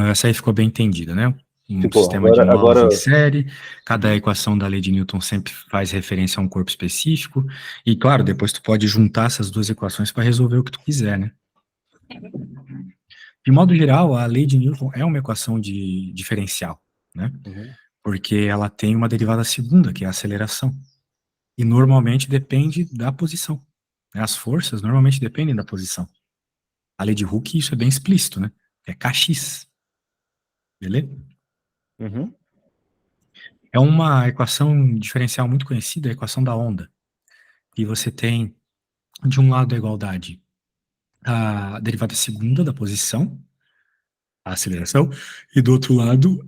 Essa aí ficou bem entendida, né? Um Ficou. sistema de molos em Agora. série, cada Uhum, equação da lei de Newton sempre faz referência a um corpo específico, e claro, depois tu pode juntar essas duas equações para resolver o que tu quiser, né? De modo geral, a lei de Newton é uma equação de diferencial, né? uhum, Porque ela tem uma derivada segunda, que é a aceleração, e normalmente depende da posição, né? As forças normalmente dependem da posição. A lei de Hooke, isso é bem explícito, né? É kx, beleza? uhum, É uma equação diferencial muito conhecida, a equação da onda. E você tem, de um lado, a igualdade, a derivada segunda da posição, a aceleração, e do outro lado,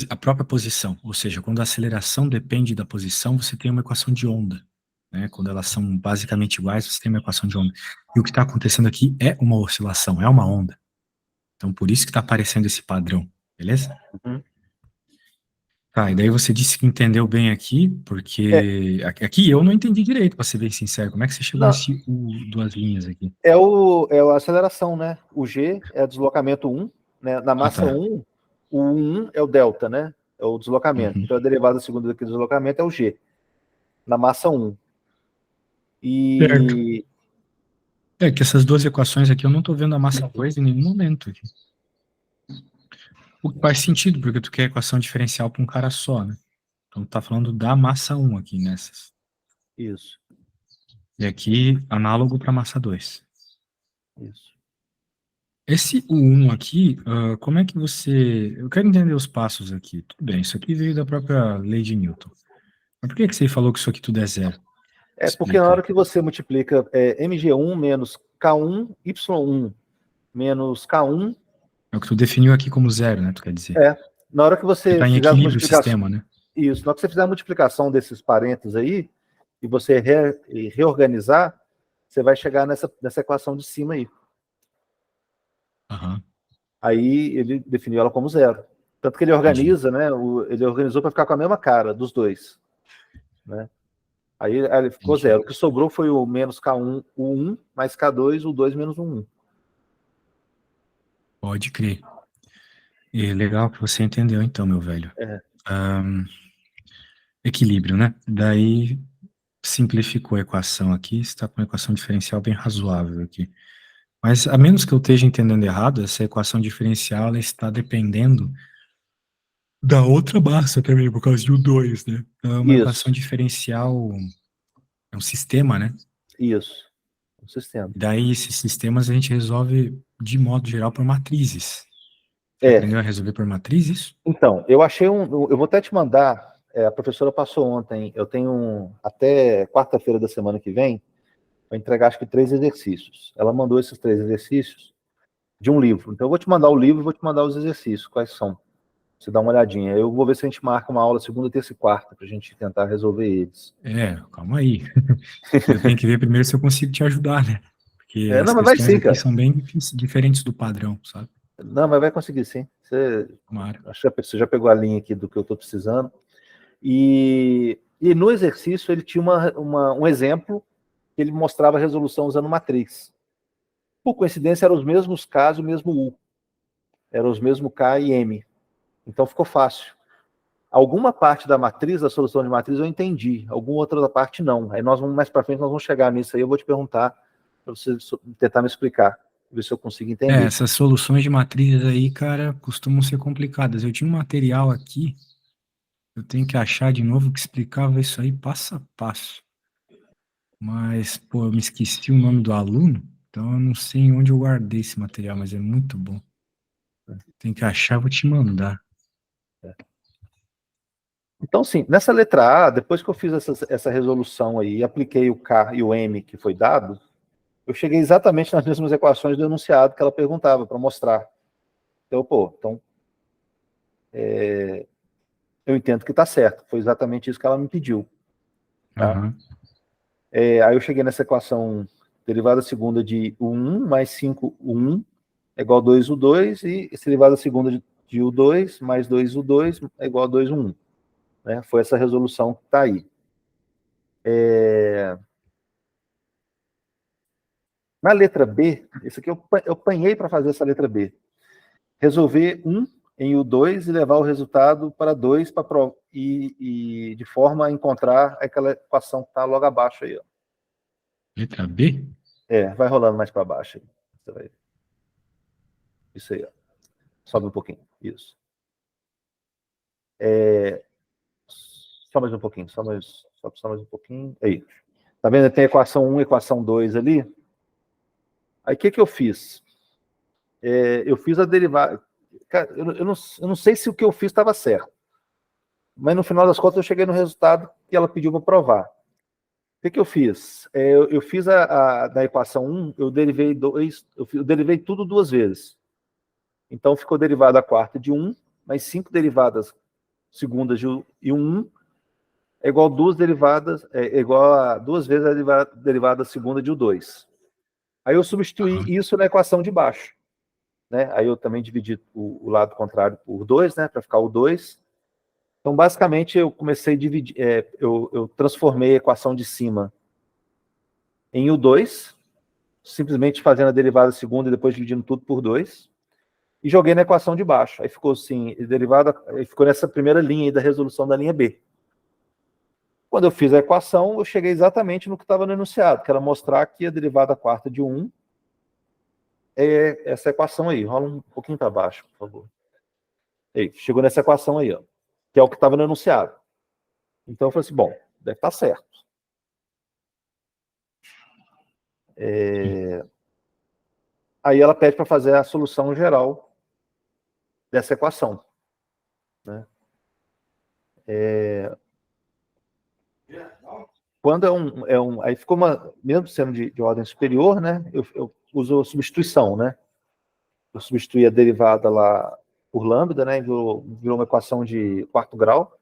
a própria posição. Ou seja, quando a aceleração depende da posição, você tem uma equação de onda. Né? Quando elas são basicamente iguais, você tem uma equação de onda. E o que está acontecendo aqui é uma oscilação, é uma onda. Então, por isso que está aparecendo esse padrão, beleza? uhum. Tá, e daí você disse que entendeu bem aqui, É, porque aqui eu não entendi direito, para ser bem sincero. Como é que você chegou não, nesse duas linhas aqui? é a aceleração, né? O G é deslocamento 1, né? Na Ah, massa tá. 1, o 1 é o delta, né? É o deslocamento. Uhum. Então a derivada segunda daquele deslocamento é o G, na massa 1. Certo. E É que essas duas equações aqui eu não estou vendo a massa 2 em nenhum momento aqui. O que faz sentido, porque tu quer equação diferencial para um cara só, né? Então tu tá falando da massa um aqui nessas. isso, E aqui, análogo para massa 2. isso. Esse U1 aqui, como é que você. Eu quero entender os passos aqui. Tudo bem, isso aqui veio da própria lei de Newton. Mas por que que você falou que isso aqui tudo é zero? É porque na Explica hora aí. que você multiplica mg1 menos k1, y1 menos k1, É o que tu definiu aqui como zero, né? Tu quer dizer. é, na hora que Que você está em fizer as equilíbrio o multiplicações, sistema, né? isso, na hora que você fizer a multiplicação desses parênteses aí, e você reorganizar, você vai chegar nessa equação de cima aí. Aham, Aí ele definiu ela como zero. Tanto que ele entendi. organiza, né? Ele organizou para ficar com a mesma cara dos dois, né? Aí ele ficou Entendi. zero. O que sobrou foi o menos K1, o 1, mais K2, o 2 menos o 1. Pode crer. E legal que você entendeu, então, meu velho. É, Ahn, Equilíbrio, né? Daí simplificou a equação aqui, está com uma equação diferencial bem razoável aqui. Mas, a menos que eu esteja entendendo errado, essa equação diferencial ela está dependendo da outra massa também, por causa de U2, né? Então, é uma equação isso, diferencial, é um sistema, né? isso. O sistema. E daí, esses sistemas a gente resolve, de modo geral, por matrizes. Já É, aprendeu a resolver por matrizes? então, eu achei um. Eu vou até te mandar. A professora passou ontem. Eu tenho até quarta-feira da semana que vem para entregar acho que 3 exercícios. Ela mandou esses 3 exercícios de um livro. Então eu vou te mandar o livro e vou te mandar os exercícios, quais são. Você dá uma olhadinha. Eu vou ver se a gente marca uma aula segunda, terça e quarta para a gente tentar resolver eles. Calma aí. Eu tenho que ver primeiro se eu consigo te ajudar, né? Porque as Não, mas vai questões sim, aqui cara. são bem diferentes do padrão, sabe? Não, mas vai conseguir sim. Tomara. Acho que você já pegou a linha aqui do que eu estou precisando. E no exercício ele tinha um exemplo que ele mostrava a resolução usando matriz. Por coincidência, eram os mesmos K e o mesmo U. Eram os mesmos K e M. Então ficou fácil. Alguma parte da matriz, da solução de matriz, eu entendi. Alguma outra parte não. Aí nós vamos mais para frente, nós vamos chegar nisso aí. Eu vou te perguntar para você tentar me explicar, ver se eu consigo entender. Essas soluções de matrizes aí, cara, costumam ser complicadas. Eu tinha um material aqui, eu tenho que achar de novo que explicava isso aí passo a passo. Mas, pô, eu me esqueci o nome do aluno, então eu não sei onde eu guardei esse material, mas é muito bom. Tem que achar, vou te mandar. Então, sim, nessa letra A, depois que eu fiz essa resolução aí e apliquei o K e o M que foi dado, eu cheguei exatamente nas mesmas equações do enunciado que ela perguntava para mostrar. Então, eu entendo que está certo. Foi exatamente isso que ela me pediu. Tá? Aham. Aí eu cheguei nessa equação derivada segunda de U1 mais 5U1 é igual a 2U2 e essa derivada segunda de U2 mais 2U2 é igual a 2U1. Né? Foi essa resolução que está aí. Na letra B, isso aqui eu apanhei para fazer essa letra B. resolver 1 em U2 e levar o resultado para 2 e de forma a encontrar aquela equação que está logo abaixo aí. Ó. Letra B? Vai rolando mais para baixo. Aí. Você vai... Isso aí. Ó. Sobe um pouquinho. Isso. Só mais um pouquinho. Só mais um pouquinho. Aí. Tá vendo? Tem equação 1 e equação 2 ali. Aí o que eu fiz? Eu fiz a derivada. Cara, eu não sei se o que eu fiz estava certo. Mas no final das contas eu cheguei no resultado que ela pediu para provar. O que eu fiz? Eu fiz da equação 1, eu derivei tudo 2 vezes. Então ficou derivada a quarta de 1, mais 5 derivadas segundas e 1 é igual a 2 derivadas, é igual a 2 vezes a derivada segunda de U2. Aí eu substituí isso na equação de baixo. Né? Aí eu também dividi o lado contrário por 2, né, para ficar o 2. Então, basicamente, eu comecei a dividir, eu transformei a equação de cima em U2, simplesmente fazendo a derivada segunda e depois dividindo tudo por 2, e joguei na equação de baixo. Aí ficou assim, ficou nessa primeira linha aí da resolução da linha B. Quando eu fiz a equação, eu cheguei exatamente no que estava no enunciado, que era mostrar que a derivada quarta de 1 é essa equação aí. Rola um pouquinho para baixo, por favor. Aí, chegou nessa equação aí, ó, que é o que estava no enunciado. Então eu falei assim, bom, deve estar certo. Aí ela pede para fazer a solução geral dessa equação. Né? Quando aí ficou mesmo sendo de ordem superior, né? Eu uso a substituição, né? Eu substituí a derivada lá por lambda, né? Virou uma equação de quarto grau.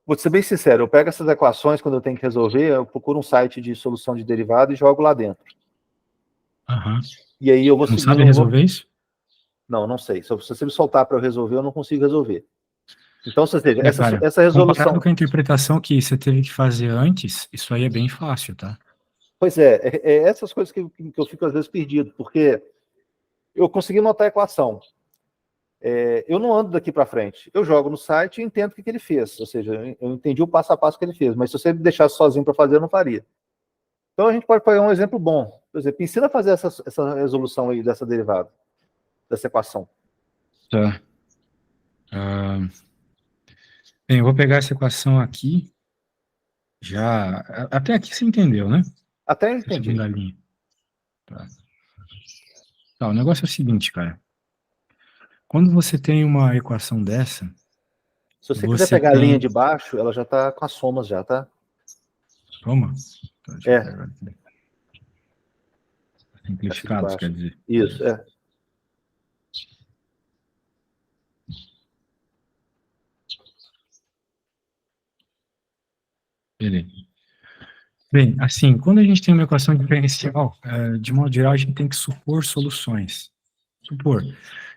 Vou ser bem sincero, eu pego essas equações quando eu tenho que resolver, eu procuro um site de solução de derivada e jogo lá dentro. E aí eu vou Não seguindo. sabe resolver isso? Não sei. Se você me soltar para eu resolver, eu não consigo resolver. Então, ou seja, Cara, essa resolução. comparado com a interpretação que você teve que fazer antes, isso aí é bem fácil, tá? Pois é essas coisas que eu fico às vezes perdido, porque eu consegui montar a equação. Eu não ando daqui para frente. Eu jogo no site e entendo o que ele fez. Ou seja, eu entendi o passo a passo que ele fez, mas se você me deixasse sozinho para fazer, eu não faria. Então a gente pode pegar um exemplo bom. Por exemplo, ensina a fazer essa resolução aí dessa derivada, dessa equação. Tá. Bem, eu vou pegar essa equação aqui. Já. Até aqui você entendeu, né? Até eu Essa entendi. segunda linha. Tá, o negócio é o seguinte, cara. Quando você tem uma equação dessa, Se você quiser você pegar a linha tem. de baixo, ela já está com as somas já, tá? Toma. Tá, deixa eu pegar aqui. Essa de Simplificados, baixo. quer dizer. Isso, Beleza. Bem, assim, quando a gente tem uma equação diferencial, de modo geral, a gente tem que supor soluções.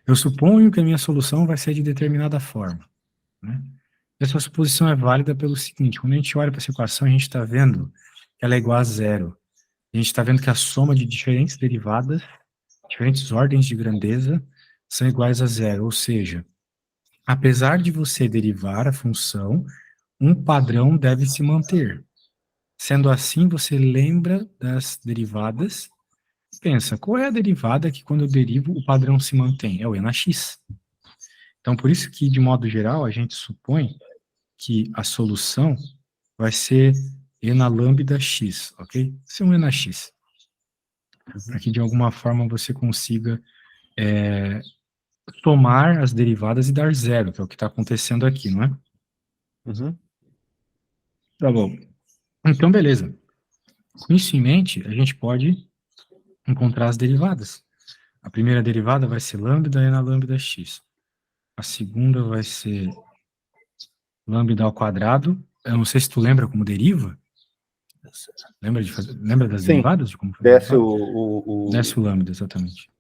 Eu suponho que a minha solução vai ser de determinada forma, né? Essa suposição é válida pelo seguinte: quando a gente olha para essa equação, a gente está vendo que ela é igual a zero. A gente está vendo que a soma de diferentes derivadas, diferentes ordens de grandeza, são iguais a zero. Ou seja, apesar de você derivar a função, um padrão deve se manter. Sendo assim, você lembra das derivadas e pensa, qual é a derivada que quando eu derivo o padrão se mantém? É o e na x. Então, por isso que, de modo geral, a gente supõe que a solução vai ser e na lambda x, ok? Isso é um e na x. Para que, de alguma forma, você consiga tomar as derivadas e dar zero, que é o que está acontecendo aqui, não é? Uhum. Tá bom. Então, beleza. Com isso em mente, a gente pode encontrar as derivadas. A primeira derivada vai ser lambda e na lambda x. A segunda vai ser lambda ao quadrado. Eu não sei se tu lembra como deriva. Lembra das Sim, derivadas? De como fazer a desce derivada? o... Desce o lambda, exatamente.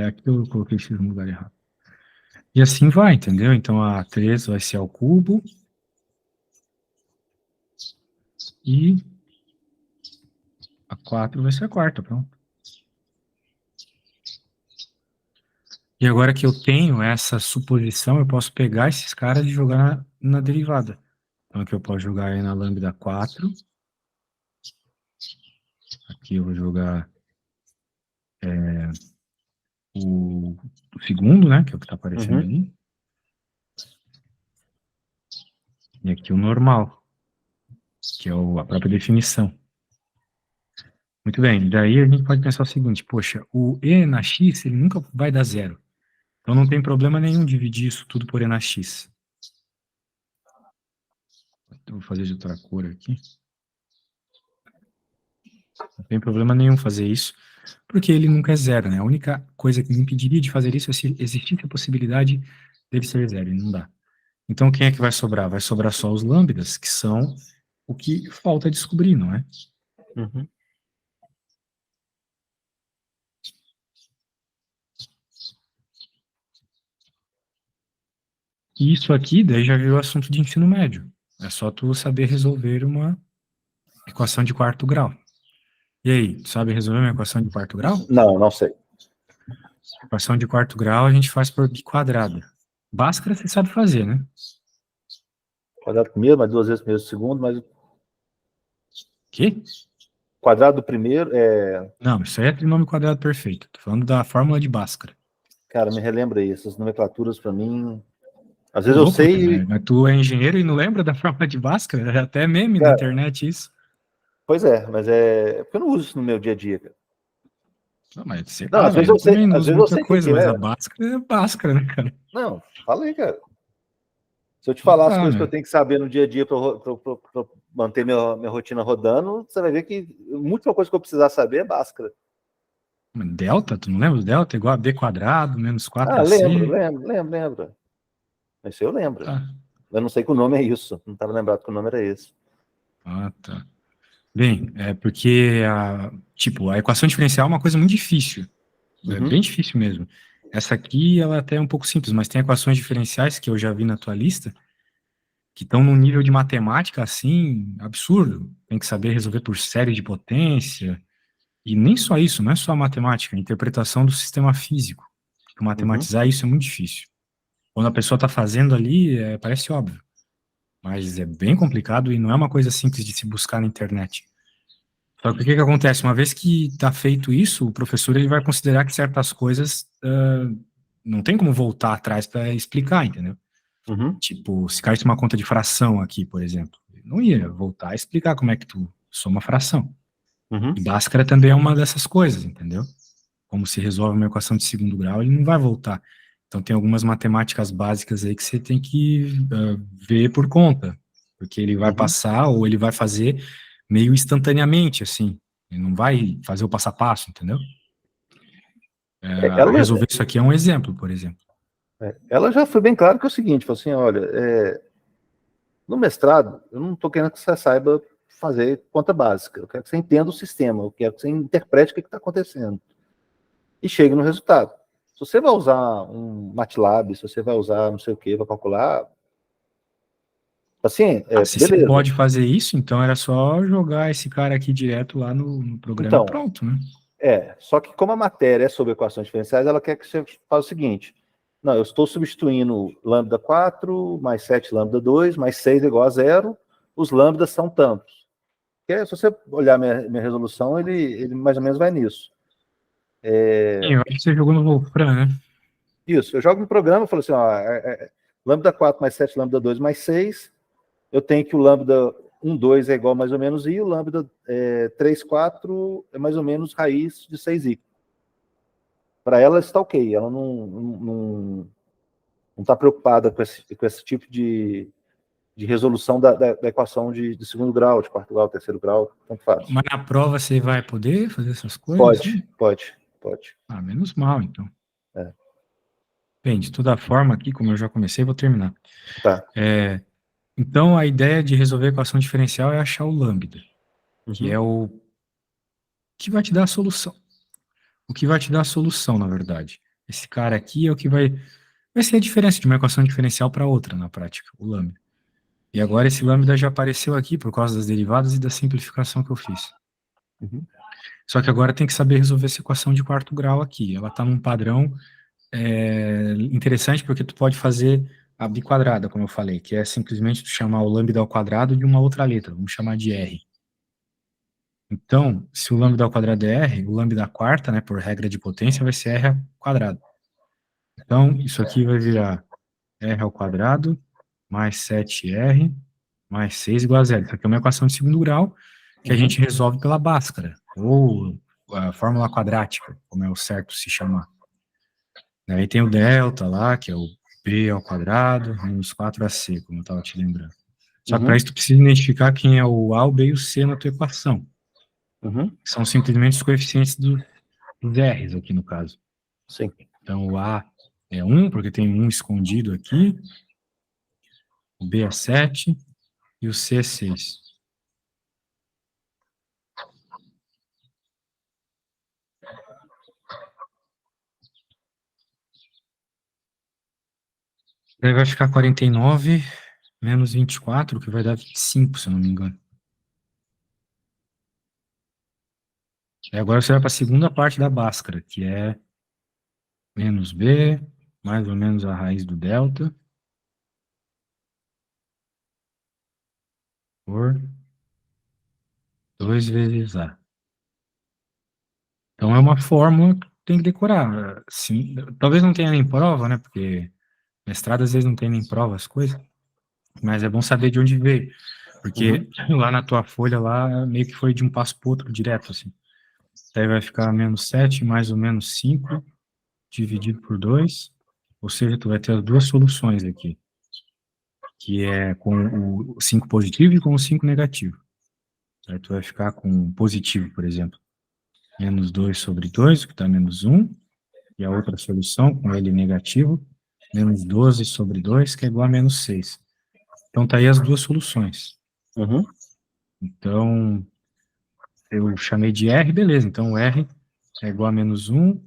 Aqui eu coloquei x no lugar errado. E assim vai, entendeu? Então a 3 vai ser ao cubo. E a 4 vai ser a quarta, pronto. E agora que eu tenho essa suposição, eu posso pegar esses caras e jogar na derivada. Então aqui eu posso jogar aí na lambda 4. Aqui eu vou jogar o segundo, né? Que é o que está aparecendo ali. E aqui o normal, que é a própria definição. Muito bem, daí a gente pode pensar o seguinte, poxa, o e na x, ele nunca vai dar zero. Então não tem problema nenhum dividir isso tudo por e na x. Então, vou fazer de outra cor aqui. Não tem problema nenhum fazer isso, porque ele nunca é zero, né? A única coisa que me impediria de fazer isso é se existisse a possibilidade dele ser zero, e não dá. Então quem é que vai sobrar? Vai sobrar só os lambdas, que são o que falta descobrir, não é? Uhum. E isso aqui, daí já virou assunto de ensino médio. É só tu saber resolver uma equação de quarto grau. E aí, tu sabe resolver uma equação de quarto grau? Não sei. Equação de quarto grau a gente faz por biquadrada. Bhaskara você sabe fazer, né? Quadrado do primeiro, mais 2 vezes primeiro do segundo, mais Que? quadrado do primeiro é... Não, isso aí é trinômio quadrado perfeito. Tô falando da fórmula de Bhaskara. Cara, me relembra aí, essas nomenclaturas para mim... Às Ô, vezes eu louco, sei... mas tu é engenheiro e não lembra da fórmula de Bhaskara? É até meme na Cara, internet isso. pois é, mas é... Porque eu não uso isso no meu dia a dia, cara. Não, mas sei Não, lá, às vezes velho, eu eu sei, também não às uso vezes eu muita sei o que coisa, que mas a é. Bhaskara é Bhaskara, né, cara? Não, falei, cara. Se eu te Então falar as tá, coisas que eu né? tenho que saber no dia a dia para manter minha rotina rodando, você vai ver que muita coisa que eu precisar saber é Bhaskara. Delta, tu não lembra? Delta é igual a b quadrado menos Ah, lembro, 4ac. lembro, lembro, lembro. Isso eu lembro. Tá. Eu não sei que o nome é isso. Não estava lembrado que o nome era esse. Ah, tá. Bem, é porque tipo, a equação diferencial é uma coisa muito difícil. É Uhum, bem difícil mesmo. Essa aqui, ela até é um pouco simples, mas tem equações diferenciais que eu já vi na tua lista, que estão num nível de matemática, assim, absurdo. Tem que saber resolver por série de potência. E nem só isso, não é só a matemática, a interpretação do sistema físico. Porque uhum, matematizar isso é muito difícil. Quando a pessoa está fazendo ali, parece óbvio. Mas é bem complicado e não é uma coisa simples de se buscar na internet. Só que o que que acontece? Uma vez que está feito isso, o professor ele vai considerar que certas coisas não tem como voltar atrás para explicar, entendeu? uhum, Tipo, se caísse uma conta de fração aqui, por exemplo, ele não ia voltar a explicar como é que tu soma fração. uhum, E Bhaskara também é uma dessas coisas, entendeu? Como se resolve uma equação de segundo grau, ele não vai voltar. Então tem algumas matemáticas básicas aí que você tem que ver por conta, porque ele vai uhum. passar ou ele vai fazer meio instantaneamente, assim. Ele não vai fazer o passo a passo, entendeu? Ela, Resolver isso aqui é um exemplo, por exemplo. ela já foi bem claro que é o seguinte, falou assim, olha, no mestrado, eu não estou querendo que você saiba fazer conta básica, eu quero que você entenda o sistema, eu quero que você interprete o que está acontecendo e chegue no resultado. Se você vai usar um MATLAB, se você vai usar não sei o que para calcular, assim, Se você beleza. pode fazer isso, então era só jogar esse cara aqui direto lá no programa e Então, pronto, né? só que como a matéria é sobre equações diferenciais, ela quer que você faça o seguinte, não, eu estou substituindo lambda 4 mais 7 lambda 2 mais 6 igual a zero, os lambdas são tantos. Porque, se você olhar minha resolução, ele mais ou menos vai nisso. Sim, eu acho que você jogou no Wolfram, né? Isso, eu jogo no programa, eu falo assim, ó, lambda 4 mais 7 lambda 2 mais 6, eu tenho que o lambda 1, 2 é igual mais ou menos i, o lambda 3, 4 é mais ou menos raiz de 6i. Para ela está ok, ela não está preocupada com esse tipo de resolução da equação de segundo grau, de quarto grau, terceiro grau, tanto faz. Mas na prova você vai poder fazer essas coisas, Pode, assim? pode, pode. Ah, menos mal, então. É, Bem, de toda forma, aqui, como eu já comecei, vou terminar. tá. Então, a ideia de resolver a equação diferencial é achar o lambda, que Uhum, é o que vai te dar a solução. O que vai te dar a solução, na verdade. Esse cara aqui é o que vai ser a diferença de uma equação diferencial para outra, na prática, o lambda. E agora esse lambda já apareceu aqui por causa das derivadas e da simplificação que eu fiz. uhum, Só que agora tem que saber resolver essa equação de quarto grau aqui. Ela está num padrão é interessante porque tu pode fazer a biquadrada, como eu falei, que é simplesmente tu chamar o lambda ao quadrado de uma outra letra, vamos chamar de R. Então, se o lambda ao quadrado é R, o lambda quarta, né, por regra de potência, vai ser R ao quadrado. Então, isso aqui vai virar R ao quadrado mais 7R mais 6 igual a zero. Isso aqui é uma equação de segundo grau que a gente resolve pela Bhaskara, ou a fórmula quadrática, como é o certo se chamar. Aí tem o delta lá, que é o B ao quadrado, menos 4AC, como eu estava te lembrando. Só que para isso tu precisa identificar quem é o A, o B e o C na tua equação. São simplesmente os coeficientes dos R's aqui no caso. Sim. Então o A é 1, porque tem um escondido aqui, o B é 7 e o C é 6. Daí vai ficar 49 menos 24, que vai dar 25, se eu não me engano. E agora você vai para a segunda parte da Bhaskara, que é menos B, mais ou menos a raiz do delta, por 2 vezes A. Então é uma fórmula que tem que decorar. Sim, talvez não tenha nem prova, né? Porque mestrado às vezes não tem nem prova as coisas, mas é bom saber de onde veio. Porque lá na tua folha, lá, meio que foi de um passo para o outro direto, assim. Daí vai ficar menos 7 mais ou menos 5 dividido por 2, ou seja, tu vai ter as duas soluções aqui, que é com o 5 positivo e com o 5 negativo. Aí tu vai ficar com positivo, por exemplo, menos 2 sobre 2, que está menos 1, e a outra solução, com ele negativo, menos 12 sobre 2, que é igual a menos 6. Então tá aí as duas soluções. Então, eu chamei de R, beleza, então o R é igual a menos 1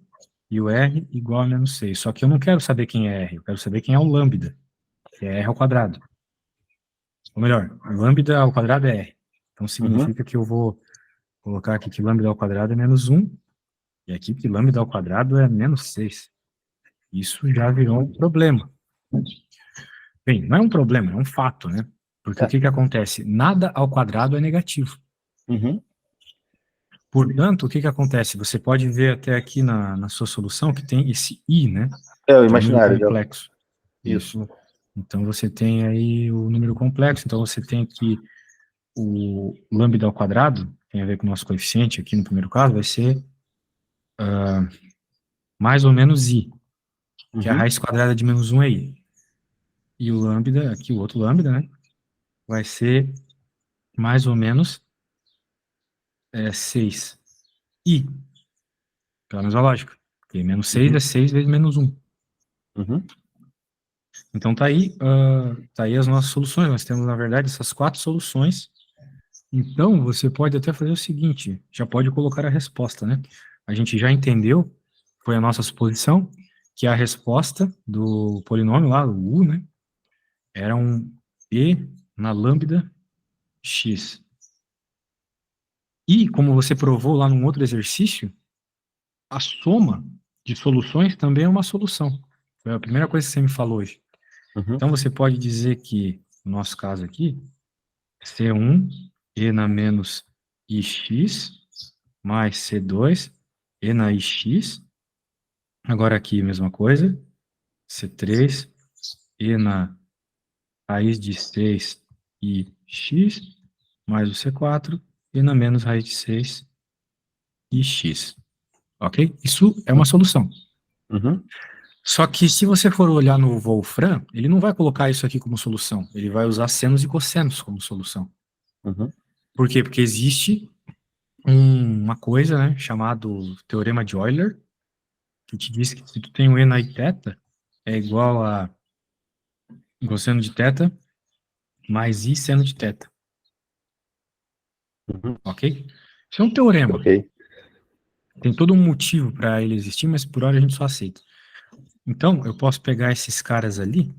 e o R igual a menos 6. Só que eu não quero saber quem é R, eu quero saber quem é o lambda, que é R ao quadrado. Ou melhor, lambda ao quadrado é R. Então significa que eu vou colocar aqui que lambda ao quadrado é menos 1, e aqui que lambda ao quadrado é menos 6. Isso já virou um problema. Bem, não é um problema, é um fato, né? Porque o que acontece? Nada ao quadrado é negativo. Portanto, o que acontece? Você pode ver até aqui na sua solução que tem esse i, né? É o Que é o número imaginário. complexo. Isso. Então você tem aí o número complexo, então você tem que o lambda ao quadrado, tem a ver com o nosso coeficiente aqui no primeiro caso, vai ser mais ou menos i, que a raiz quadrada de menos 1 é i. E o lambda, aqui o outro lambda, né, vai ser mais ou menos 6 i, pela mesma lógica. Porque menos 6 é 6 vezes menos 1. Então tá aí as nossas soluções. Nós temos, na verdade, essas 4 soluções. Então, você pode até fazer o seguinte, já pode colocar a resposta, né? A gente já entendeu, foi a nossa suposição, que a resposta do polinômio lá, o u, né, era um e na lambda x. E, como você provou lá num outro exercício, a soma de soluções também é uma solução. Foi a primeira coisa que você me falou hoje. Então, você pode dizer que, no nosso caso aqui, C1 e na menos ix mais C2 e na ix. Agora aqui, mesma coisa. C3 e na raiz de 6 e x mais o C4 e na menos raiz de 6 e x. Ok? Isso é uma solução. Só que se você for olhar no Wolfram, ele não vai colocar isso aqui como solução. Ele vai usar senos e cossenos como solução. Por quê? Porque existe uma coisa, né, chamado Teorema de Euler, que te diz que se tu tem o e na i θ, é igual a cosseno de θ mais i seno de θ. Ok? Isso é um teorema. Tem todo um motivo para ele existir, mas por hora a gente só aceita. Então, eu posso pegar esses caras ali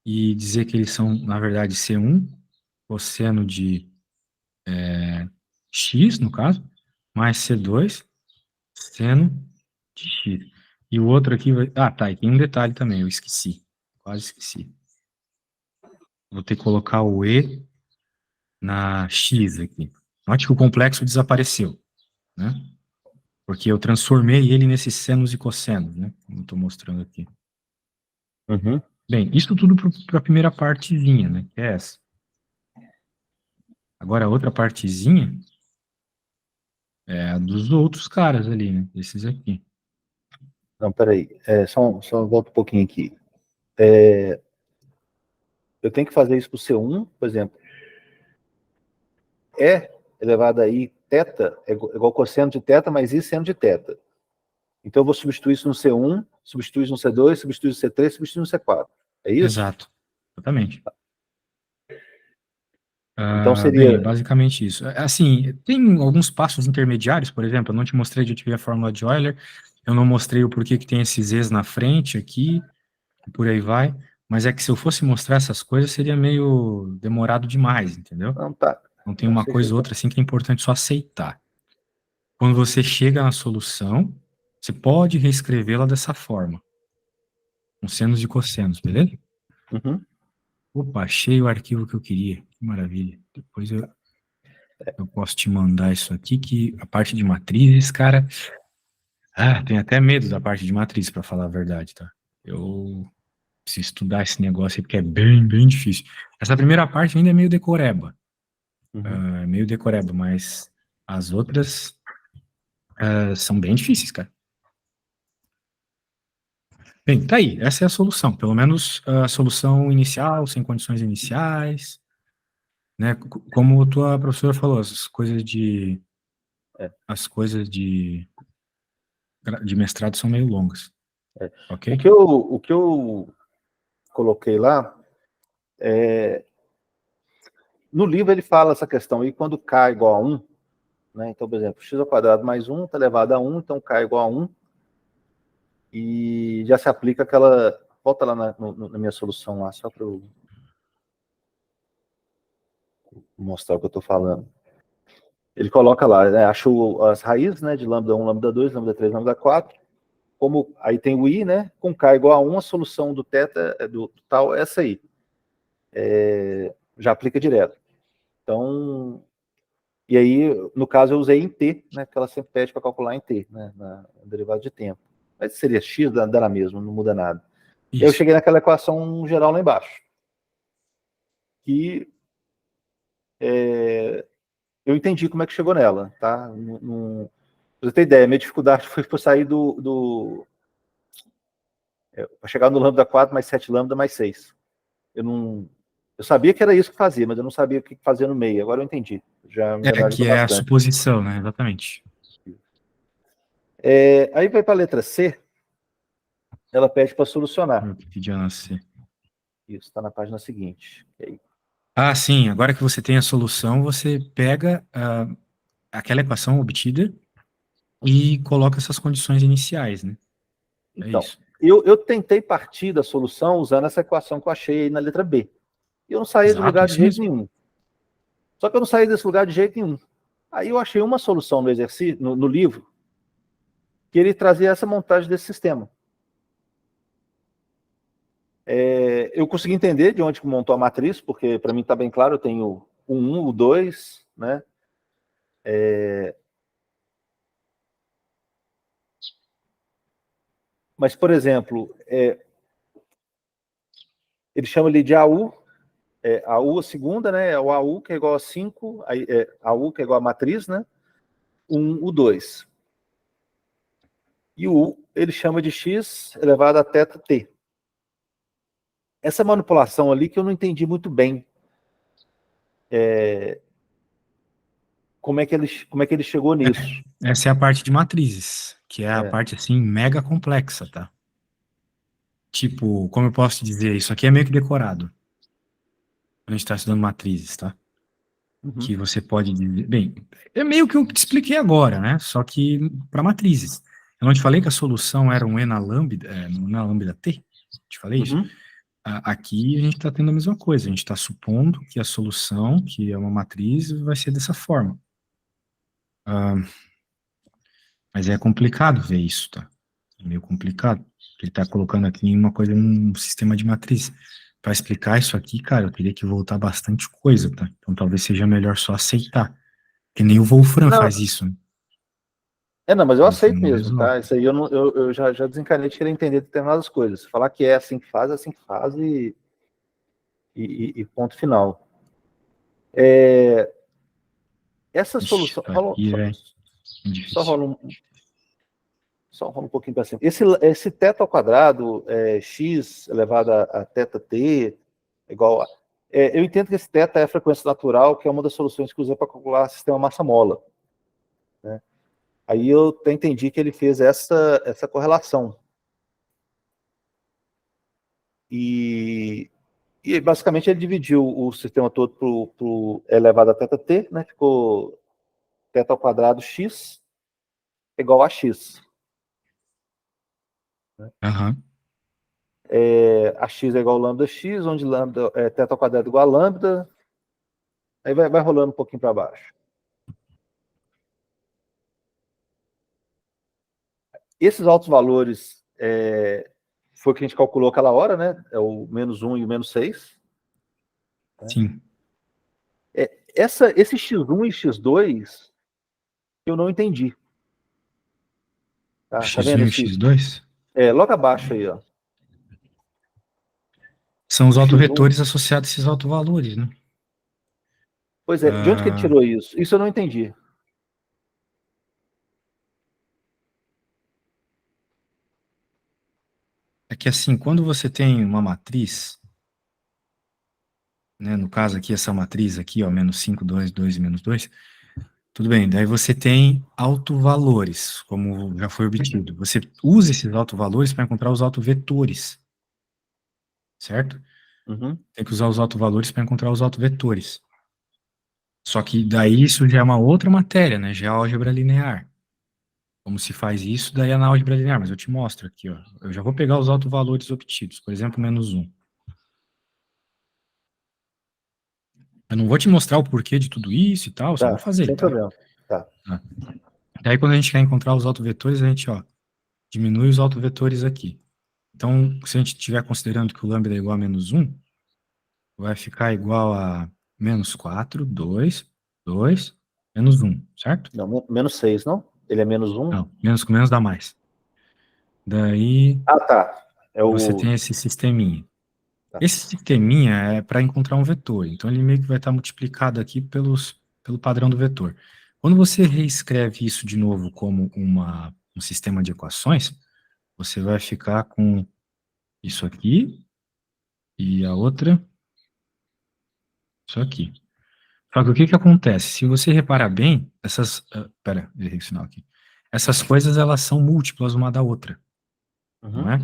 e dizer que eles são, na verdade, C1, cosseno de x, no caso, mais C2, seno de x. E o outro aqui vai... Ah, tá, e tem um detalhe também, eu esqueci. Quase esqueci. Vou ter que colocar o E na X aqui. Note que o complexo desapareceu, né? Porque eu transformei ele nesses senos e cossenos, né? Como estou mostrando aqui. Uhum. Bem, isso tudo para a primeira partezinha, né? Que é essa. Agora a outra partezinha é a dos outros caras ali, né? Esses aqui. Não, peraí. Só volta um pouquinho aqui. Eu tenho que fazer isso para o C1, por exemplo. E elevado a I, θ, é igual cosseno de θ, mais I seno de θ. Então eu vou substituir isso no C1, substituir isso no C2, substituir isso no C3, substituir isso no C4. É isso? Exato. Exatamente. Então Bem, é seria... basicamente isso. Assim, tem alguns passos intermediários, por exemplo, eu não te mostrei de utilizar a fórmula de Euler, eu não mostrei o porquê que tem esses E's na frente aqui, e por aí vai, mas é que se eu fosse mostrar essas coisas, seria meio demorado demais, entendeu? Não, tá. Então tem Então uma seja... coisa ou outra assim que é importante só aceitar. Quando você chega na solução, você pode reescrevê-la dessa forma, com senos e cossenos, beleza? Uhum. Opa, achei o arquivo que eu queria, que maravilha. Depois eu posso te mandar isso aqui, que a parte de matrizes, cara. Tenho até medo da parte de matrizes, para falar a verdade, tá? Eu preciso estudar esse negócio aí, porque é bem, bem difícil. Essa primeira parte ainda é meio decoreba. Uhum. É meio decoreba, mas as outras são bem difíceis, cara. Bem, tá aí. Essa é a solução. Pelo menos a solução inicial, sem condições iniciais, né? Como a tua professora falou, É. as coisas de mestrado são meio longas, É. ok? O que eu coloquei lá, no livro ele fala essa questão aí, quando k igual a 1, né? Então, por exemplo, x ao quadrado mais 1 está elevado a 1, então k igual a 1, e já se aplica aquela... Volta lá na minha solução lá, só para eu mostrar o que eu estou falando. Ele coloca lá, né, achou as raízes, né, de lambda 1, lambda 2, lambda 3, lambda 4, como aí tem o i, né, com k igual a 1, a solução do θ, do tal, é essa aí. Já aplica direto. Então, e aí, no caso, eu usei em t, né, porque ela sempre pede para calcular em t, né, na derivada de tempo. Mas seria x, dá na mesma, não muda nada. E aí eu Isso. cheguei naquela equação geral lá embaixo, que eu entendi como é que chegou nela, tá? Pra você ter ideia, minha dificuldade foi para sair para chegar no lambda 4 mais 7 lambda mais 6. Eu sabia que era isso que fazia, mas eu não sabia o que fazia no meio. Agora eu entendi. Já me Que ajudou é a bastante. suposição, né? Exatamente. Aí vai para a letra C, ela pede para solucionar. Eu que pedi a nascer. Isso, está na página seguinte. Sim, agora que você tem a solução, você pega aquela equação obtida e coloca essas condições iniciais, né? É Então, isso. eu tentei partir da solução usando essa equação que eu achei aí na letra B. E eu não saí do Exato, lugar de isso jeito mesmo. nenhum. Só que eu não saí desse lugar de jeito nenhum. Aí eu achei uma solução no exercício, no livro, que ele trazia essa montagem desse sistema. Eu consegui entender de onde montou a matriz, porque para mim está bem claro, eu tenho o 1, o 2, né? Mas, por exemplo, ele chama ele de AU, AU a segunda, né? O AU que é igual a 5, AU que é igual a matriz, né? 1, o 2. E o U ele chama de x elevado a θt. Essa manipulação ali que eu não entendi muito bem. Como é que ele chegou nisso? Essa é a parte de matrizes, que é a É. parte, assim, mega complexa, tá? Tipo, como eu posso te dizer, isso aqui é meio que decorado. Quando a gente está estudando matrizes, tá? Uhum. Que você pode dizer. Bem, é meio que eu te expliquei agora, né? Só que para matrizes. Eu não te falei que a solução era um E na lambda T? Te falei isso? Uhum. Aqui a gente está tendo a mesma coisa. A gente está supondo que a solução, que é uma matriz, vai ser dessa forma. Mas é complicado ver isso, tá? É meio complicado. Ele está colocando aqui uma coisa num sistema de matriz. Para explicar isso aqui, cara, eu teria que voltar bastante coisa, tá? Então talvez seja melhor só aceitar. Que nem o Wolfram Não, faz isso, né? não, mas eu O Wolfram aceito não mesmo, tá? resolve. Isso aí eu já desencanei de querer entender determinadas coisas. Falar que é assim que faz e ponto final. Essa Ixi, solução. aqui é Só difícil. rola só rola um pouquinho para cima. Esse θ ao quadrado, x elevado a θt, igual a. Eu entendo que esse θ é a frequência natural, que é uma das soluções que usei para calcular o sistema massa-mola. Né? Aí eu até entendi que ele fez essa correlação. E basicamente ele dividiu o sistema todo para elevado a θt, né? Ficou θ ao quadrado x igual a x. Né? Aham. A x é igual a lambda x, onde lambda é θ ao quadrado igual a lambda. Aí vai rolando um pouquinho para baixo. Esses altos valores foi o que a gente calculou aquela hora, né? É o -1 e o -6. Né? Sim. Esse x1 e x2 eu não entendi. Tá X1 vendo e o X2 logo abaixo aí, ó. são O os x1. autovetores associados a esses autovalores, né? Pois é, de onde que ele Ah, tirou isso? Isso eu não entendi. é que assim, quando você tem uma matriz, né, no caso aqui, essa matriz aqui, ó, -5, 2, 2 e -2, tudo bem, daí você tem autovalores, como já foi obtido. Você usa esses autovalores para encontrar os autovetores, certo? Uhum. Tem que usar os autovalores para encontrar os autovetores. Só que daí isso já é uma outra matéria, né? Já é álgebra linear. Como se faz isso, daí é na álgebra linear, mas eu te mostro aqui, ó. Eu já vou pegar os autovalores obtidos, por exemplo, -1. Eu não vou te mostrar o porquê de tudo isso e tal, só vou Tá, fazer, sem tá? problema. Tá. Tá. Daí quando a gente quer encontrar os autovetores, a gente, ó, diminui os autovetores aqui. Então, se a gente estiver considerando que o lambda é igual a -1, vai ficar igual a -4, 2, 2, -1, certo? Não, -6, não? Ele é -1? Não, menos com menos dá mais. Daí Ah, tá. É você o. tem esse sisteminha. Tá. Esse sisteminha é para encontrar um vetor, então ele meio que vai estar multiplicado aqui pelo padrão do vetor. Quando você reescreve isso de novo como um sistema de equações, você vai ficar com isso aqui e a outra, isso aqui. Só que o que que acontece? Se você reparar bem, pera, errei o sinal aqui. Essas coisas, elas são múltiplas uma da outra, não Uhum. é?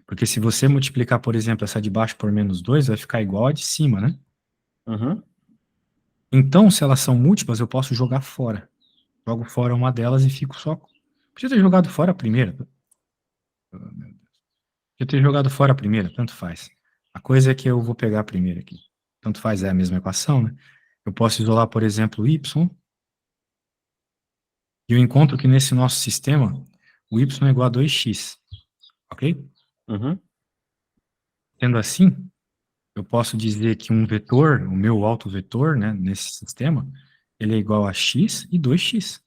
Porque se você multiplicar, por exemplo, essa de baixo por -2, vai ficar igual a de cima, né? Uhum. Então, se elas são múltiplas, eu posso jogar fora. Jogo fora uma delas e fico só. Podia ter jogado fora a primeira. Podia ter jogado fora a primeira, tanto faz. A coisa é que eu vou pegar a primeira aqui. Tanto faz, é a mesma equação, né? Eu posso isolar, por exemplo, y, e eu encontro que nesse nosso sistema, o y é igual a 2x, ok? Uhum. Sendo assim, eu posso dizer que um vetor, o meu autovetor, né, nesse sistema, ele é igual a x e 2x.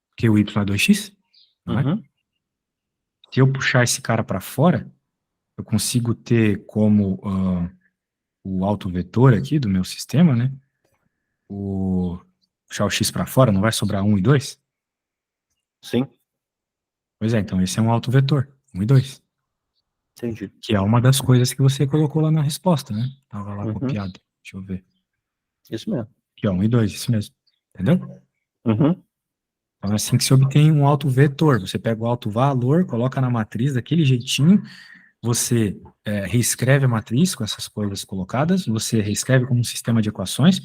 Porque o y é 2x, não é? Uhum. Se eu puxar esse cara para fora, eu consigo ter como o autovetor aqui do meu sistema, né? Puxar o x para fora, não vai sobrar 1 e 2? Sim, Pois é, então esse é um autovetor, 1 e 2. entendi. Que é uma das coisas que você colocou lá na resposta, né? Tava lá Uhum. copiado. Deixa eu ver. Isso mesmo. Aqui, ó, 1 e 2, isso mesmo. Entendeu? Uhum. Então é assim que se obtém um autovetor. Você pega o autovalor, coloca na matriz daquele jeitinho, você reescreve a matriz com essas coisas colocadas, você reescreve como um sistema de equações,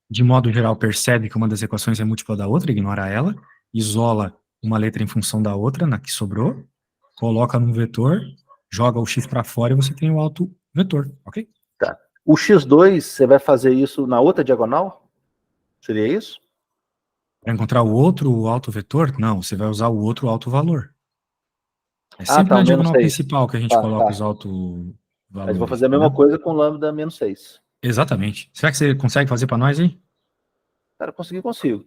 de modo geral percebe que uma das equações é múltipla da outra, ignora ela, isola uma letra em função da outra, na que sobrou, coloca num vetor, joga o x para fora e você tem o autovetor, ok? Tá. O x2, você vai fazer isso na outra diagonal? Seria isso? Para encontrar o outro autovetor, não, você vai usar o outro autovalor. É Ah, sempre tá, na o menos diagonal 6. principal que a gente Tá, coloca os tá. Mas vou autovalores, fazer a mesma entendeu? coisa com lambda menos 6. Exatamente. Será que você consegue fazer para nós aí? Cara, consegui, consigo.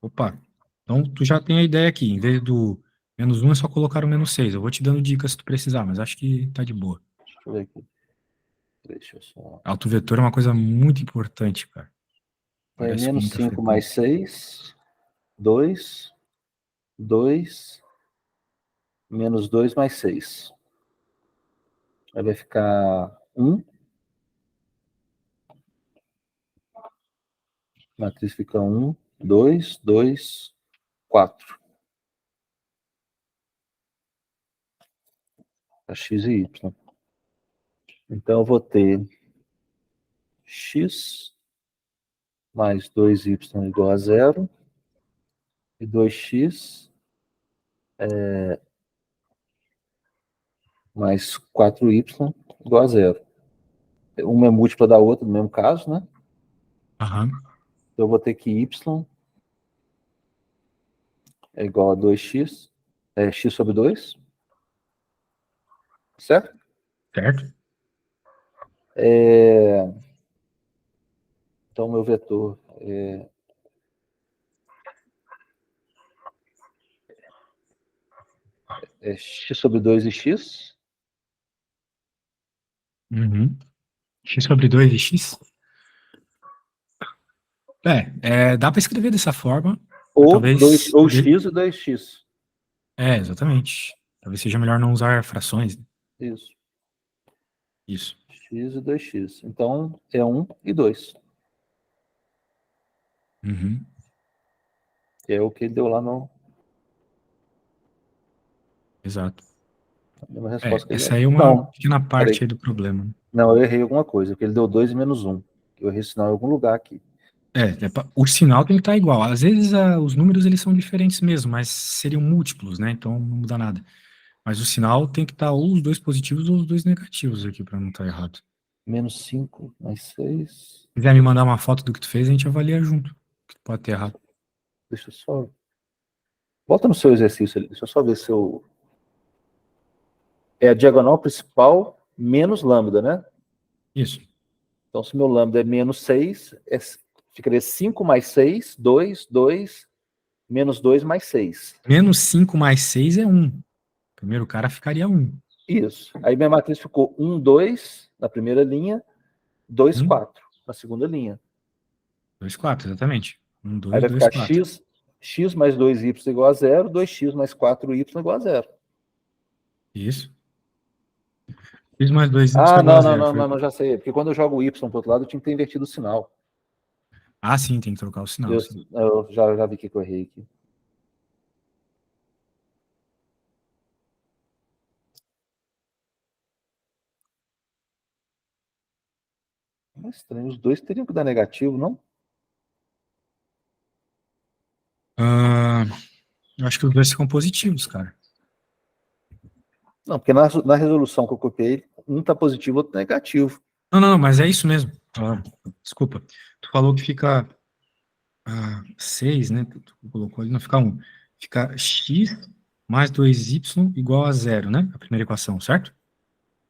Opa. Então, tu já tem a ideia aqui. Em vez do -1, é só colocar o -6. Eu vou te dando dicas se tu precisar, mas acho que tá de boa. Deixa eu ver aqui. Deixa eu só. Autovetor é uma coisa muito importante, cara. É Parece com menos muita 5 mais frequência. 6. 2. 2. Menos 2 mais 6. Aí vai ficar 1. Matriz fica 1, 2, 2, 4. Para x e y. Então eu vou ter x mais 2y igual a 0 e 2x mais 4y igual a 0. Uma é múltipla da outra, no mesmo caso, né? Aham. Então eu vou ter que y é igual a 2x, x sobre 2, certo? Certo? Então meu vetor é x sobre 2 e x, Uhum. X sobre 2 e x? Dá para escrever dessa forma, mas ou, 2, talvez. ou x e 2x. Exatamente. Talvez seja melhor não usar frações. Isso. Isso. X e 2x. Então é 1 e 2. Uhum. Que é o que ele deu lá no, Exato. na mesma resposta que ele Essa deu. aí é uma Não, pequena parte peraí. aí do problema. Não, eu errei alguma coisa, porque ele deu 2 e menos 1. Eu errei sinal em algum lugar aqui. O sinal tem que estar igual. Às vezes os números eles são diferentes mesmo, mas seriam múltiplos, né? Então não muda nada. Mas o sinal tem que estar ou os dois positivos ou os dois negativos aqui para não estar errado. Menos 5 mais 6. Se quiser me mandar uma foto do que tu fez, a gente avalia junto. Que pode ter errado. Deixa eu só. Volta no seu exercício ali. Deixa eu só ver se eu. É a diagonal principal menos lambda, né? Isso. Então, se meu lambda é menos 6, ficaria 5 mais 6, 2, 2, menos 2 mais 6. -5 mais 6 é 1. Primeiro cara ficaria 1. Isso. Aí minha matriz ficou 1, 2 na primeira linha, 2, 1, 4 na segunda linha. 2, 4, exatamente. 1, Aí 2, vai 2, ficar 4. x mais 2y igual a 0, 2x mais 4y igual a 0. Isso. X mais 2y Ah, igual a não, não, zero. não, não, não, já sei. Porque quando eu jogo o y para o outro lado, eu tinha que ter invertido o sinal. Ah, sim, tem que trocar o sinal, sim. Eu já vi que eu errei aqui. É estranho, os dois teriam que dar negativo, não? Ah, eu acho que os dois ficam positivos, cara. Não, porque na resolução que eu copiei, um está positivo, outro negativo. Não, não, não, mas é isso mesmo. Desculpa. Tu falou que fica 6, né? Tu colocou ali, não fica 1. Fica x mais 2y igual a 0, né? A primeira equação, certo?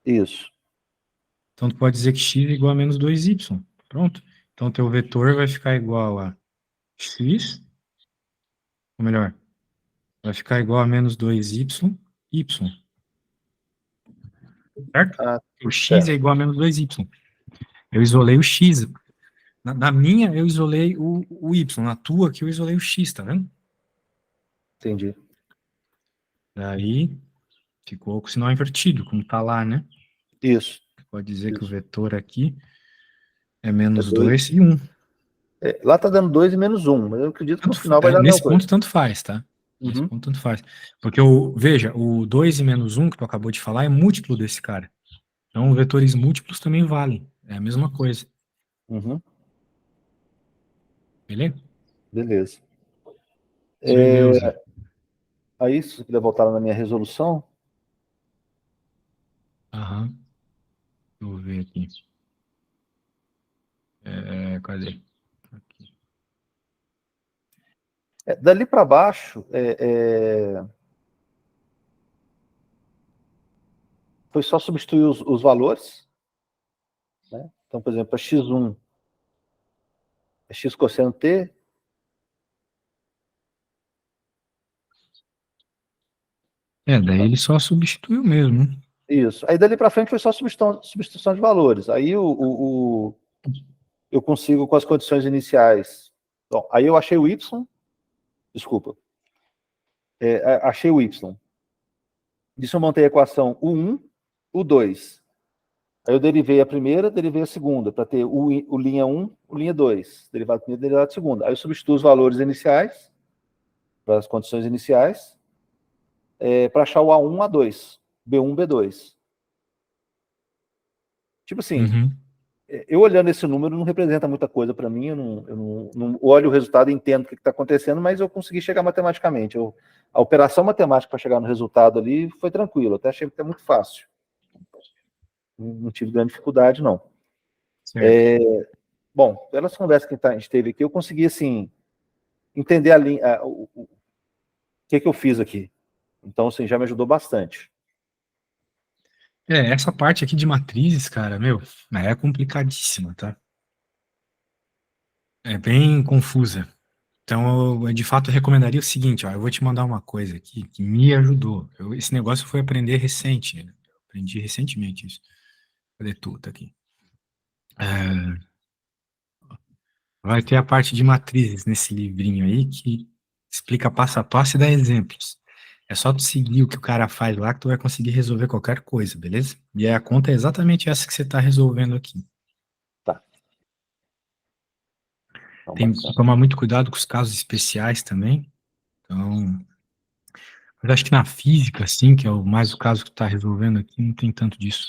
Isso. Então tu pode dizer que x é igual a menos 2y. Pronto. Então teu vetor vai ficar igual a x, ou melhor, vai ficar igual a menos 2y, y, certo? Ah, O x é certo. igual a menos 2y. Eu isolei o x. Na minha, eu isolei o y. Na tua, aqui, eu isolei o x, tá vendo? Entendi. Daí, ficou com o sinal invertido, como tá lá, né? Isso. Pode dizer que o Isso. vetor aqui é É menos 2. 2 e 1. Lá está dando 2 e menos 1, mas eu acredito que no final vai dar a mesma Nesse coisa. ponto, tanto faz, tá? Nesse Uhum. ponto, tanto faz. Porque, veja, o 2 e menos 1 que tu acabou de falar é múltiplo desse cara. Então, vetores múltiplos também valem. É a mesma coisa. Uhum. Beleza? Beleza. Beleza. Aí, se você quiser voltar lá na minha resolução, Aham. Deixa eu ver aqui. Cadê? Aqui. dali para baixo, foi só substituir os valores, né? Então, por exemplo, para x1 é x cosseno t. Daí ele só substituiu mesmo, né? Isso. Aí dali para frente foi só substituição de valores. Aí eu consigo com as condições iniciais. Bom, aí eu achei o y, desculpa, achei o y. Disso eu montei a equação U1, U2. Aí eu derivei a primeira, derivei a segunda, para ter o linha 1, o linha 2, derivado primeira, derivado segunda. Aí eu substituo os valores iniciais, para as condições iniciais, para achar o A1, A2, B1, B2. Tipo assim, Uhum. eu olhando esse número não representa muita coisa para mim, eu não olho o resultado e entendo o que está acontecendo, mas eu consegui chegar matematicamente. A operação matemática para chegar no resultado ali foi tranquilo, até achei que é muito fácil. Não tive grande dificuldade, não. Certo. Bom, pelas conversas que a gente teve aqui, eu consegui, assim, entender a linha, o que eu fiz aqui. Então, assim, já me ajudou bastante. Essa parte aqui de matrizes, cara, meu, é complicadíssima, tá? É bem confusa. Então, eu de fato recomendaria o seguinte, ó, eu vou te mandar uma coisa aqui que me ajudou. Esse negócio foi aprender recente, né? Eu aprendi recentemente isso. Cadê tu? Tá aqui. É, vai ter a parte de matrizes nesse livrinho aí que explica passo a passo e dá exemplos. É só tu seguir o que o cara faz lá que tu vai conseguir resolver qualquer coisa, beleza? E a conta é exatamente essa que você está resolvendo aqui. Tá, então Tem que bacana. tomar muito cuidado com os casos especiais também. Então, mas acho que na física, assim, que é o mais o caso que tu está resolvendo aqui, não tem tanto disso.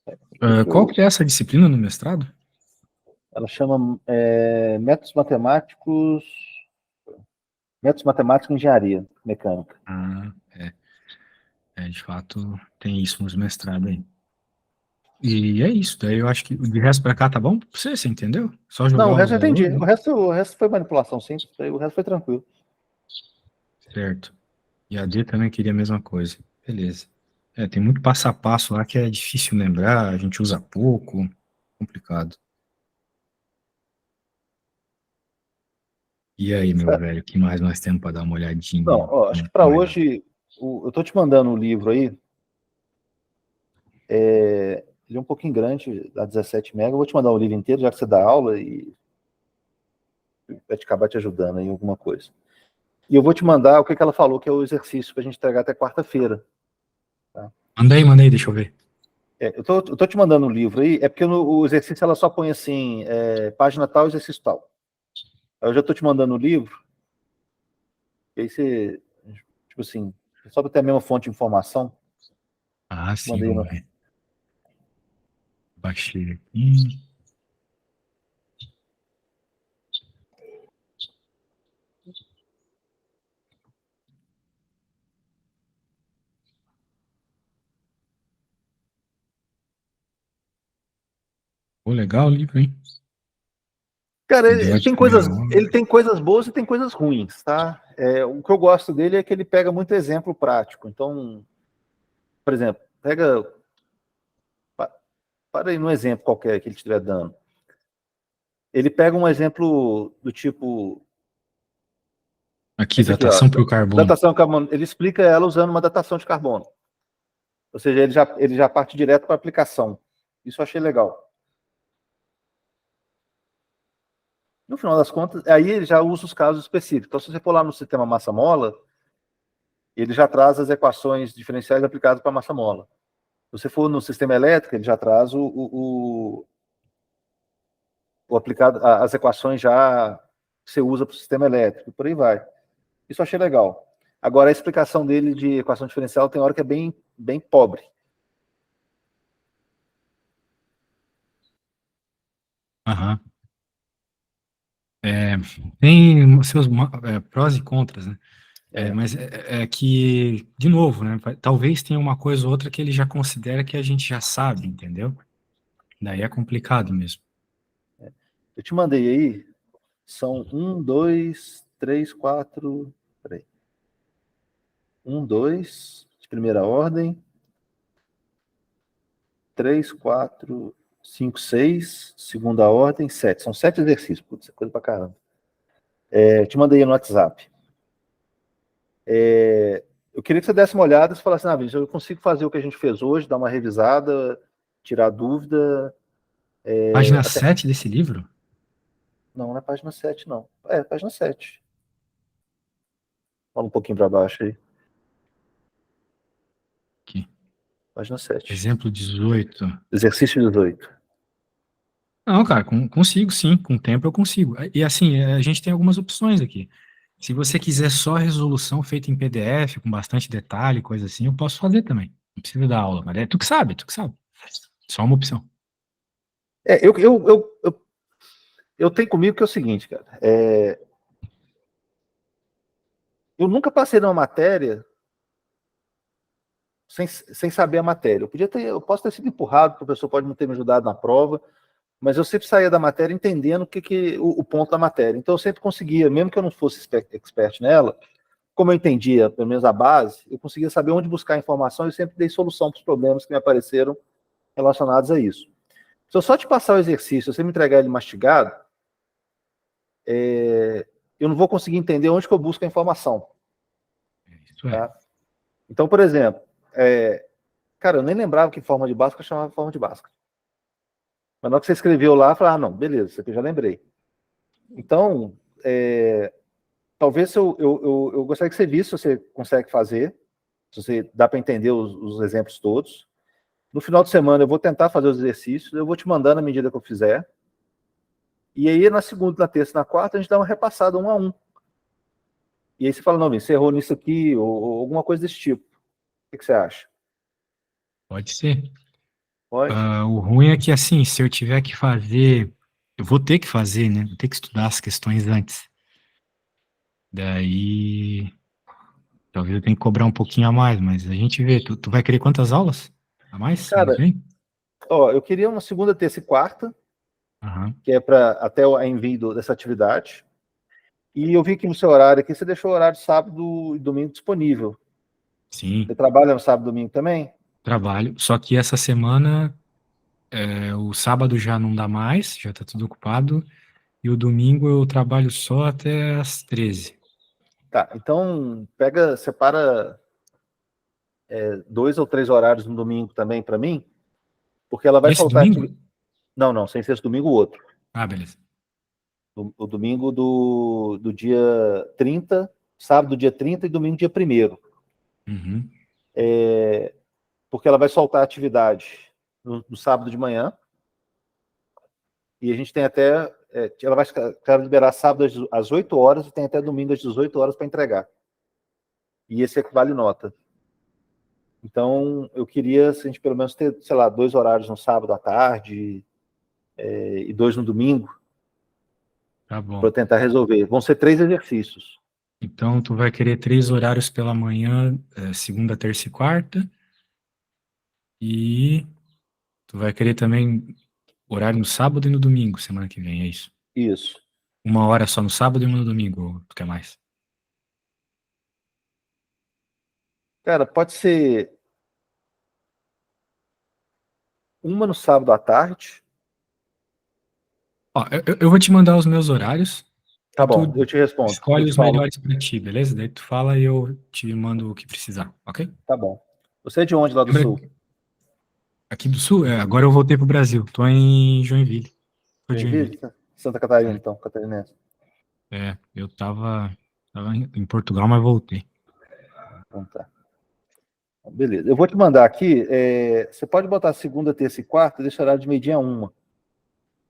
Deixa Qual eu... que é essa disciplina no mestrado? Ela chama métodos matemáticos e engenharia mecânica. Ah, de fato, tem isso nos mestrados aí. E é isso, daí eu acho que de resto pra cá tá bom pra você, você entendeu? Só Não, o jogar os resto eu entendi. valores, O né? resto foi manipulação simples, o resto foi tranquilo. Certo. E a D também queria a mesma coisa. Beleza. Tem muito passo a passo lá que é difícil lembrar, a gente usa pouco, complicado. E aí, meu velho, o que mais nós temos para dar uma Não, olhadinha? ó, acho que para Mais hoje, eu tô te mandando o livro aí, ele é um pouquinho grande, dá 17 MB, eu vou te mandar o livro inteiro, já que você dá aula e vai te acabar te ajudando aí em alguma coisa. E eu vou te mandar o que ela falou, que é o exercício para a gente entregar até quarta-feira. Tá? Manda aí, deixa eu ver. Eu tô te mandando o livro aí, é porque o exercício ela só põe assim, página tal, exercício tal. Aí eu já tô te mandando o livro, e aí você, tipo assim, só para ter a mesma fonte de informação, Ah, sim, mandei. vamos ver. Baixei aqui. Pô, legal o livro, hein? Cara, ele tem Diótica coisas, menor. ele tem coisas boas e tem coisas ruins, tá? O que eu gosto dele é que ele pega muito exemplo prático. Então, por exemplo, para aí no exemplo qualquer que ele estiver dando. Ele pega um exemplo do tipo, Aqui, esse aqui, ó, datação por carbono. datação de carbono. Ele explica ela usando uma datação de carbono. Ou seja, ele já parte direto para a aplicação. Isso eu achei legal. No final das contas, aí ele já usa os casos específicos. Então, se você for lá no sistema massa-mola, ele já traz as equações diferenciais aplicadas para massa-mola. Se você for no sistema elétrico, ele já traz o aplicado, as equações já que você usa para o sistema elétrico, por aí vai. Isso eu achei legal. Agora, a explicação dele de equação diferencial tem hora que é bem, bem pobre. Aham. Tem seus prós e contras, né? É, Mas é que, de novo, né? Talvez tenha uma coisa ou outra que ele já considera que a gente já sabe, entendeu? Daí é complicado mesmo. eu te mandei aí, são um, dois, três, quatro. Peraí. Um, dois. primeira ordem. 3, 4, 5, 6. Segunda ordem, 7. São 7 exercícios. Putz, é coisa pra caramba. Te mandei no WhatsApp. Eu queria que você desse uma olhada e falasse, Vinícius, eu consigo fazer o que a gente fez hoje, dar uma revisada, tirar dúvida. Página 7 desse livro? Não, não é página 7, não. Página 7. Fala um pouquinho para baixo aí. Aqui. Página 7. Exemplo 18. Exercício 18. Não, cara, consigo sim. Com o tempo eu consigo. E assim, a gente tem algumas opções aqui. Se você quiser só resolução feita em PDF, com bastante detalhe, coisa assim, eu posso fazer também. Não precisa dar aula, mas é tu que sabe, tu que sabe. Só uma opção. Eu tenho comigo que é o seguinte, cara. Eu nunca passei numa matéria sem saber a matéria. Eu posso ter sido empurrado, o professor pode não ter me ajudado na prova, mas eu sempre saía da matéria entendendo o ponto da matéria. Então eu sempre conseguia, mesmo que eu não fosse expert nela, como eu entendia, pelo menos a base, eu conseguia saber onde buscar informação e eu sempre dei solução para os problemas que me apareceram relacionados a isso. Se eu só te passar o exercício, você me entregar ele mastigado, eu não vou conseguir entender onde que eu busco a informação. Isso é. Tá? Então, por exemplo, cara, eu nem lembrava que forma de Bhaskara chamava forma de Bhaskara. Mas na hora que você escreveu lá, eu falei, não, beleza, isso aqui eu já lembrei. Então, talvez eu gostaria que você visse se você consegue fazer, se você dá para entender os exemplos todos. No final de semana eu vou tentar fazer os exercícios, eu vou te mandando à medida que eu fizer. E aí, na segunda, na terça, na quarta, a gente dá uma repassada 1 a 1. E aí você fala, não, você errou nisso aqui, ou alguma coisa desse tipo. O que você acha? Pode ser. Pode? O ruim é que, assim, se eu tiver que fazer, eu vou ter que fazer, né? Vou ter que estudar as questões antes. Daí, talvez eu tenha que cobrar um pouquinho a mais, mas a gente vê. Tu vai querer quantas aulas a mais semana Cara, que vem? eu queria uma segunda, terça e quarta, Aham. que é para até o envio dessa atividade. E eu vi que no seu horário aqui, você deixou o horário de sábado e domingo disponível. Sim, Você trabalha no sábado e domingo também? trabalho. Só que essa semana, o sábado já não dá mais, já tá tudo ocupado. E o domingo eu trabalho só até às 13. Tá, então separa 2 ou 3 horários no domingo também para mim, porque ela vai Esse faltar domingo? atividade. Não, sem ser esse domingo, o outro. Ah, beleza. O domingo do dia 30, sábado dia 30 e domingo dia 1º. Uhum. Porque ela vai soltar a atividade no sábado de manhã, e a gente tem até, ela vai liberar sábado às 8 horas e tem até domingo às 18 horas para entregar. E esse equivale nota. Então, eu queria, se a gente pelo menos ter, sei lá, 2 horários no sábado à tarde e 2 no domingo, Tá bom. para tentar resolver. Vão ser 3 exercícios. Então, tu vai querer 3 horários pela manhã, segunda, terça e quarta. E tu vai querer também horário no sábado e no domingo, semana que vem, é isso? Isso. 1 hora só no sábado e uma no domingo, ou tu quer mais? Cara, pode ser uma no sábado à tarde. Ó, eu vou te mandar os meus horários Tá e tu bom, eu te respondo. Eu escolhe te os falo. melhores pra ti, beleza? Daí tu fala e eu te mando o que precisar, ok? Tá bom. Você é de onde lá do Lembra, sul? aqui do Sul, agora eu voltei pro Brasil, tô em Joinville. Tô de Joinville? Joinville. Santa Catarina, então, catarinense. Eu tava em Portugal, mas voltei. Então tá. Beleza. Eu vou te mandar aqui. Você pode botar segunda, terça e quarta, deixa horário de meio-dia a 1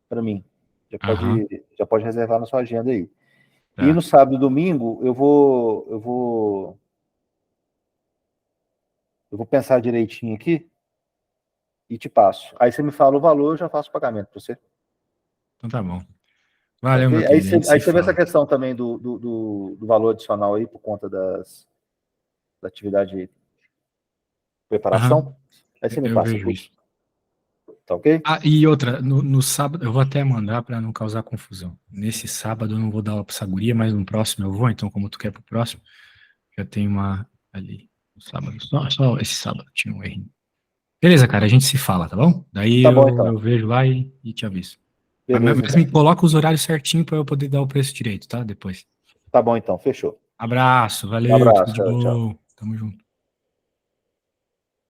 para mim. Aham, Já pode reservar na sua agenda aí. E tá. no sábado e domingo, eu vou pensar direitinho aqui e te passo. Aí você me fala o valor, eu já faço o pagamento para você. Então tá bom. Tá Valeu, meu ok? Aí querido, a você, gente se aí você vê essa fala. questão também do valor adicional aí, por conta da atividade de preparação. Aham, Aí você me eu passa vejo tudo. isso. Tá ok? Ah, e outra, no sábado, eu vou até mandar para não causar confusão. Nesse sábado eu não vou dar aula pra essa guria, mas no próximo eu vou, então como tu quer pro próximo, já tem uma ali. Sábado. Só esse sábado tinha um errinho. Beleza, cara, a gente se fala, tá bom? Daí Tá bom, eu então. vejo lá e te aviso. Beleza, Mas então. me coloca os horários certinho pra eu poder dar o preço direito, tá? Depois. Tá bom, então. Fechou. Abraço, Um valeu, tudo abraço, de tchau, tchau. bom. Tamo junto.